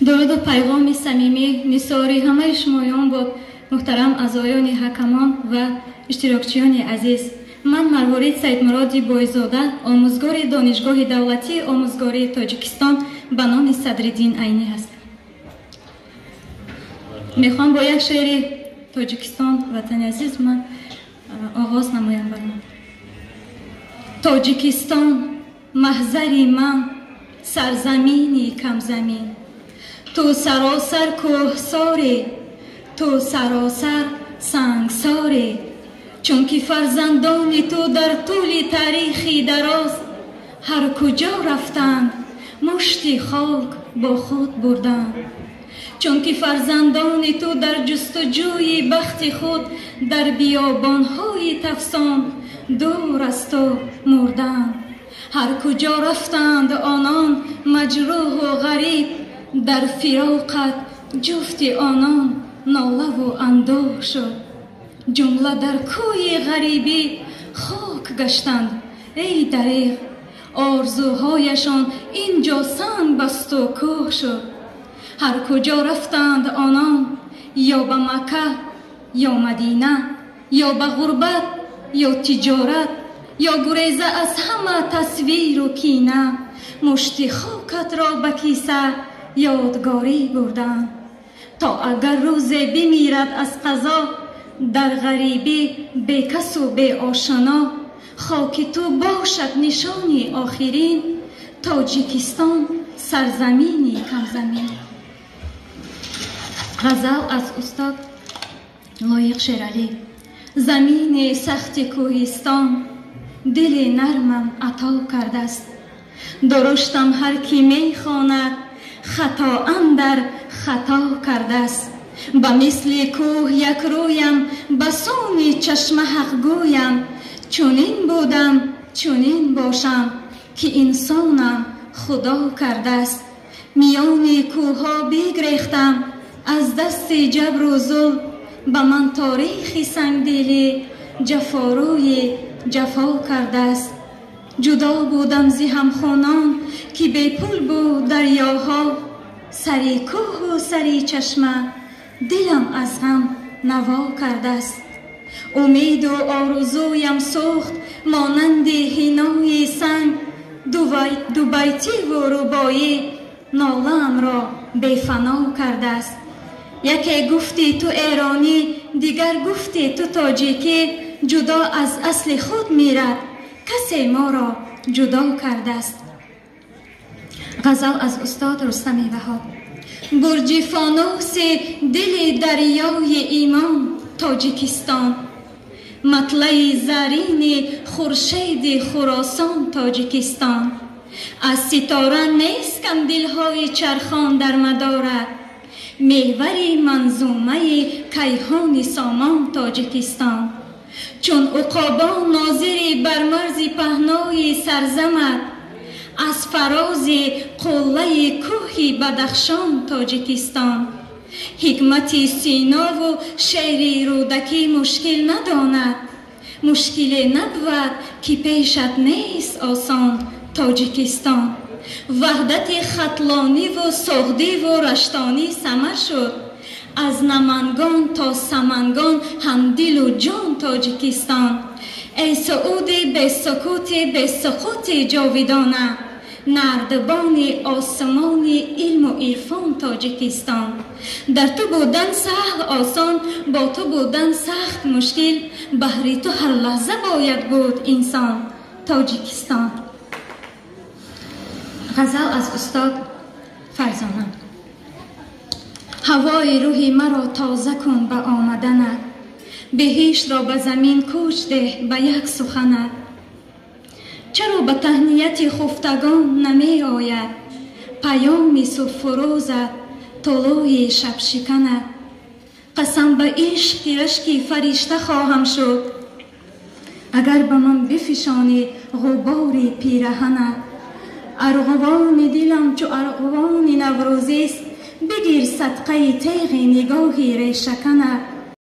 درود و پیغام صمیمی نثاری همه شمایان بود. محترم اعضایان حکمان و اشتراکچیان عزیز، من مروارید سید مرادی بویزاده، آموزگار دانشگاه دولتی آموزگاری تاجیکستان به نام صدرالدین عینی هستم. میخوام با یک شعر تاجیکستان وطن عزیز من آغاز نمایم. برام تاجیکستان محضری من، سرزمینی کم زمین، تو سراسر کوهساری، تو سراسر سنگساری، چون که فرزندان تو در طول تاریخی دراز هر کجا رفتند مشتی خاک با خود بردند. چون که فرزندان تو در جستجوی بخت خود در بیابانهای تفسان دور از تو مردند. هر کجا رفتند آنان مجروح و غریب، در فراقت جفت آنان ناله و اندوه شد. جمله در کوی غریبی خاک گشتند ای دریغ، آرزوهایشان اینجا سنگ بست و کوه شد. هر کجا رفتند آنان، یا به مکه یا مدینه، یا به غربت یا تجارت، یا گریزه از همه تصویر و کینه، مشتی خاکت را به کیسه یادگاری بردند. تا اگر روز بمیرد از قضا در غریبی بی کس و بی آشنا، خاک تو باشد نشانی آخرین، تاجیکستان سرزمینی کم زمین. غزل از استاد لایق شیرعلی. زمین سخت کوهستان دل نرمم عطا کرده است، درشتم هر کی می خواند خطا اندر خطا کرده است. به مثل کوه یک رویم، به سوی چشم حق گویم، چنین بودم چنین باشم که انسانم خدا کرده است. میان کوها بگریختم از دست جبر و ظلم، به من تاریخ سنگدلی جفاروی جفا کرده است. جدا بودم ز همخوانان که بی پول بود دریاها، سری کوه و سری چشمه دلم از غم نوا کرده است. امید و آرزویم سوخت مانند حنای سنگ، دو بیتی و ربایی ناله‌ام را بی فنا کرده است. یکی گفتی تو ایرانی، دیگر گفتی تو تاجیکی، جدا از اصل خود میرد کسی ما را جدا کرده است. غزل از استاد رستم وهاب. برج فانوس دل دریای ایمان تاجیکستان، مطلع زرین خورشید خراسان تاجیکستان. از ستاره نیست کم دلهای چرخان در مدارت، محور منظومه کیهان سامان تاجیکستان. چون عقابان ناظری بر مرز پهنای سرزمت، از فراز قله کوه بدخشان تاجیکستان. حکمت سینا و شعر رودکی مشکل نداند، مشکل نبود که پیشت نیست آسان تاجیکستان. وحدت خطلانی و سغدی و رشتانی سمر شد، از نمنگان تا سمنگان همدل و جان تاجیکستان. ای سعود بی سکوت بی سقوط جاویدانه، نردبان آسمان علم و عرفان تاجیکستان. در تو بودن سهل آسان، با تو بودن سخت مشکل، بهر تو هر لحظه باید بود انسان تاجیکستان. غزل از استاد فرزانه. هوای روح مرا تازه کن به آمدنت، بهشت را به زمین کوچ ده به یک سخنت. چرا به تهنیت خفتگان نمی آید پیام صبح فروزت، طلوع شب شکنت؟ قسم به عشق که رشک فرشته خواهم شد، اگر به من بفشانی غبار پیرهنت. ارغوان دلم چو ارغوان نوروزی است، بگیر صدقه تیغ نگاهی ریشکنت.